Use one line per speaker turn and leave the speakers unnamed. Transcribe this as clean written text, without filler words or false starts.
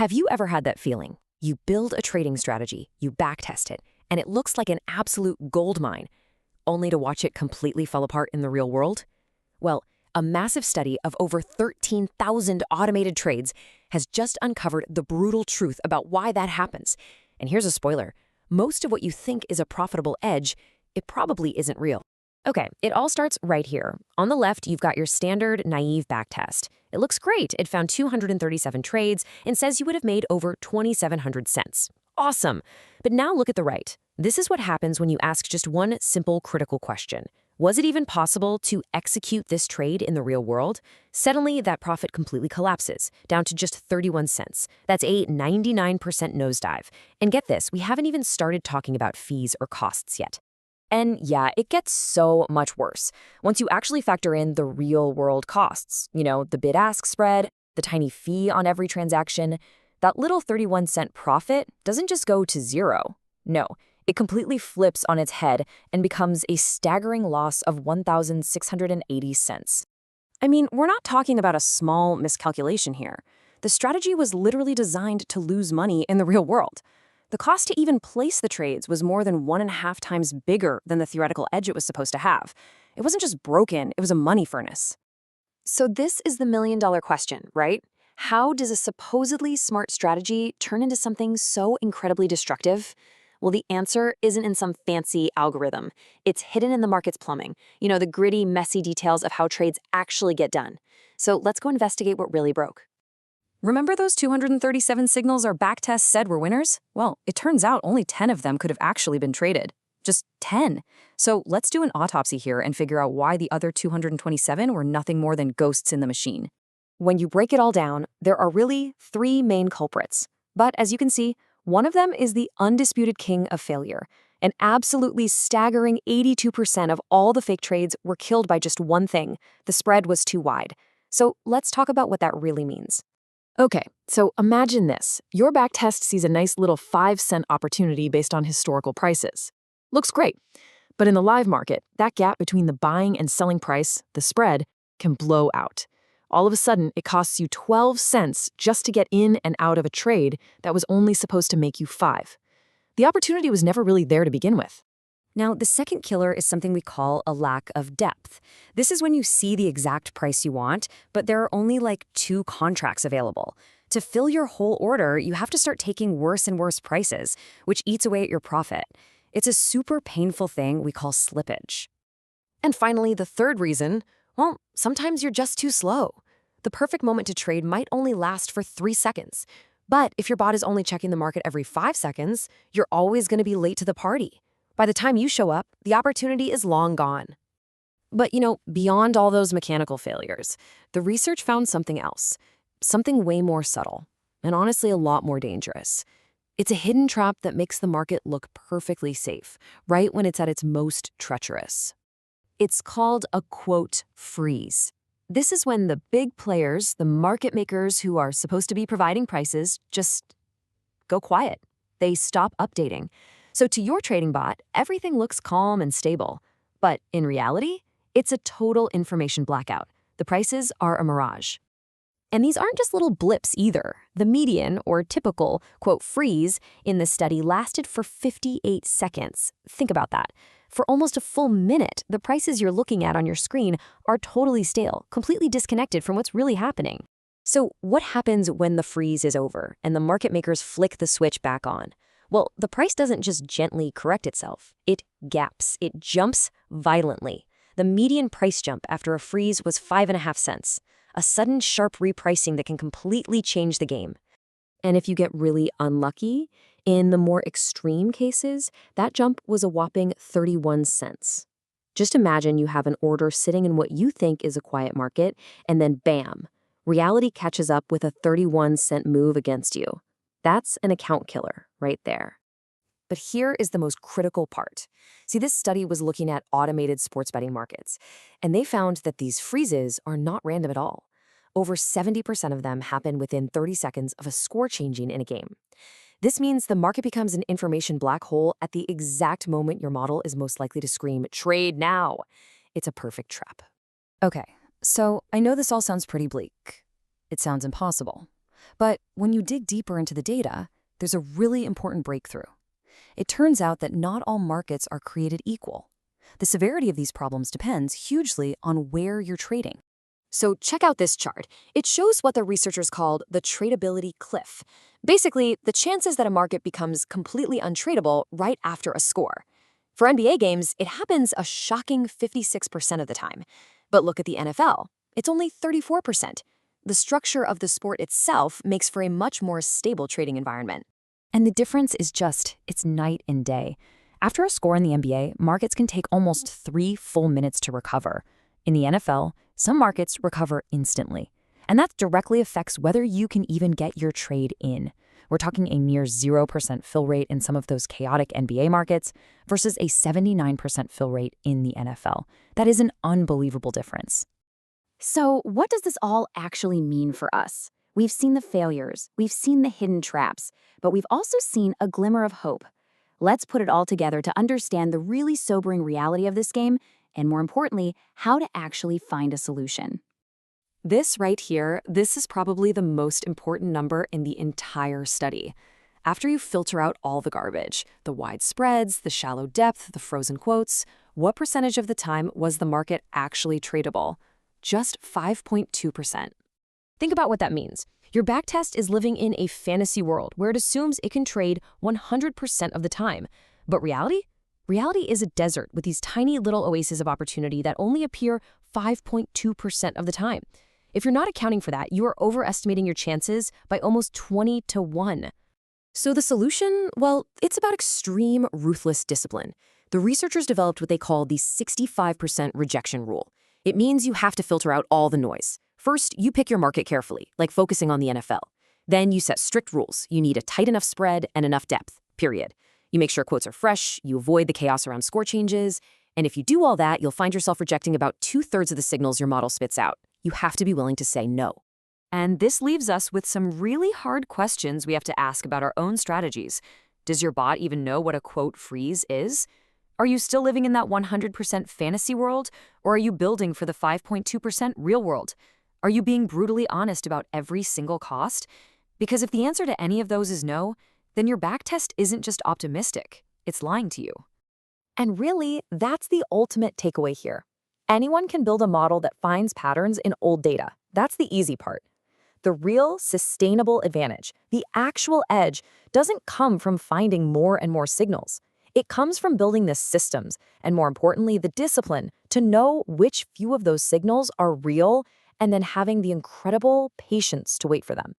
Have you ever had that feeling? You build a trading strategy, you backtest it, and it looks like an absolute gold mine, only to watch it completely fall apart in the real world? Well, a massive study of over 13,000 automated trades has just uncovered the brutal truth about why that happens. And here's a spoiler. Most of what you think is a profitable edge, it probably isn't real. Okay, it all starts right here. On the left, you've got your standard naive backtest. It looks great. It found 237 trades and says you would have made over 2,700 cents. Awesome. But now look at the right. This is what happens when you ask just one simple critical question. Was it even possible to execute this trade in the real world? Suddenly, that profit completely collapses, down to just 31 cents. That's a 99% nosedive. And get this, we haven't even started talking about fees or costs yet. And yeah, it gets so much worse. Once you actually factor in the real-world costs, the bid-ask spread, the tiny fee on every transaction, that little 31-cent profit doesn't just go to zero. No, it completely flips on its head and becomes a staggering loss of 1,680 cents. I mean, we're not talking about a small miscalculation here. The strategy was literally designed to lose money in the real world. The cost to even place the trades was more than 1.5 times bigger than the theoretical edge it was supposed to have. It wasn't just broken, it was a money furnace. So this is the million-dollar question, right? How does a supposedly smart strategy turn into something so incredibly destructive? Well, the answer isn't in some fancy algorithm. It's hidden in the market's plumbing, the gritty, messy details of how trades actually get done. So let's go investigate what really broke. Remember those 237 signals our backtests said were winners? Well, it turns out only 10 of them could have actually been traded. Just 10. So let's do an autopsy here and figure out why the other 227 were nothing more than ghosts in the machine. When you break it all down, there are really 3 main culprits. But as you can see, one of them is the undisputed king of failure. An absolutely staggering 82% of all the fake trades were killed by just one thing. The spread was too wide. So let's talk about what that really means. Okay, so imagine this. Your backtest sees a nice little 5-cent opportunity based on historical prices. Looks great. But in the live market, that gap between the buying and selling price, the spread, can blow out. All of a sudden, it costs you 12 cents just to get in and out of a trade that was only supposed to make you 5. The opportunity was never really there to begin with. Now, the second killer is something we call a lack of depth. This is when you see the exact price you want, but there are only like 2 contracts available. To fill your whole order, you have to start taking worse and worse prices, which eats away at your profit. It's a super painful thing we call slippage. And finally, the third reason, well, sometimes you're just too slow. The perfect moment to trade might only last for 3 seconds. But if your bot is only checking the market every 5 seconds, you're always going to be late to the party. By the time you show up, the opportunity is long gone. But, beyond all those mechanical failures, the research found something else, something way more subtle, and honestly a lot more dangerous. It's a hidden trap that makes the market look perfectly safe, right when it's at its most treacherous. It's called a, quote, freeze. This is when the big players, the market makers who are supposed to be providing prices, just go quiet. They stop updating. So to your trading bot, everything looks calm and stable. But in reality, it's a total information blackout. The prices are a mirage. And these aren't just little blips either. The median, or typical, quote, freeze in the study lasted for 58 seconds. Think about that. For almost a full minute, the prices you're looking at on your screen are totally stale, completely disconnected from what's really happening. So what happens when the freeze is over and the market makers flick the switch back on? Well, the price doesn't just gently correct itself. It gaps. It jumps violently. The median price jump after a freeze was 5.5 cents. A sudden, sharp repricing that can completely change the game. And if you get really unlucky, in the more extreme cases, that jump was a whopping 31 cents. Just imagine you have an order sitting in what you think is a quiet market, and then bam, reality catches up with a 31-cent move against you. That's an account killer right there. But here is the most critical part. See, this study was looking at automated sports betting markets, and they found that these freezes are not random at all. Over 70% of them happen within 30 seconds of a score changing in a game. This means the market becomes an information black hole at the exact moment your model is most likely to scream, "Trade now!" It's a perfect trap. Okay, so I know this all sounds pretty bleak. It sounds impossible.
But when you dig deeper into the data, there's a really important breakthrough. It turns out that not all markets are created equal. The severity of these problems depends hugely on where you're trading.
So check out this chart. It shows what the researchers called the tradability cliff. Basically, the chances that a market becomes completely untradeable right after a score. For NBA games, it happens a shocking 56% of the time. But look at the NFL. It's only 34%. The structure of the sport itself makes for a much more stable trading environment.
And the difference is it's night and day. After a score in the NBA, markets can take almost 3 full minutes to recover. In the NFL, some markets recover instantly. And that directly affects whether you can even get your trade in. We're talking a near 0% fill rate in some of those chaotic NBA markets versus a 79% fill rate in the NFL. That is an unbelievable difference.
So, what does this all actually mean for us? We've seen the failures, we've seen the hidden traps, but we've also seen a glimmer of hope. Let's put it all together to understand the really sobering reality of this game, and more importantly, how to actually find a solution.
This right here, this is probably the most important number in the entire study. After you filter out all the garbage, the wide spreads, the shallow depth, the frozen quotes, what percentage of the time was the market actually tradable? Just 5.2%. Think about what that means. Your backtest is living in a fantasy world where it assumes it can trade 100% of the time. But reality? Reality is a desert with these tiny little oases of opportunity that only appear 5.2% of the time. If you're not accounting for that, you are overestimating your chances by almost 20 to 1. So the solution? Well, it's about extreme, ruthless discipline. The researchers developed what they call the 65% rejection rule. It means you have to filter out all the noise. First, you pick your market carefully, like focusing on the NFL. Then you set strict rules. You need a tight enough spread and enough depth, period. You make sure quotes are fresh, you avoid the chaos around score changes, and if you do all that, you'll find yourself rejecting about 2/3 of the signals your model spits out. You have to be willing to say no. And this leaves us with some really hard questions we have to ask about our own strategies. Does your bot even know what a quote freeze is? Are you still living in that 100% fantasy world, or are you building for the 5.2% real world? Are you being brutally honest about every single cost? Because if the answer to any of those is no, then your backtest isn't just optimistic, it's lying to you.
And really, that's the ultimate takeaway here. Anyone can build a model that finds patterns in old data. That's the easy part. The real, sustainable advantage, the actual edge, doesn't come from finding more and more signals. It comes from building the systems, and more importantly, the discipline, to know which few of those signals are real and then having the incredible patience to wait for them.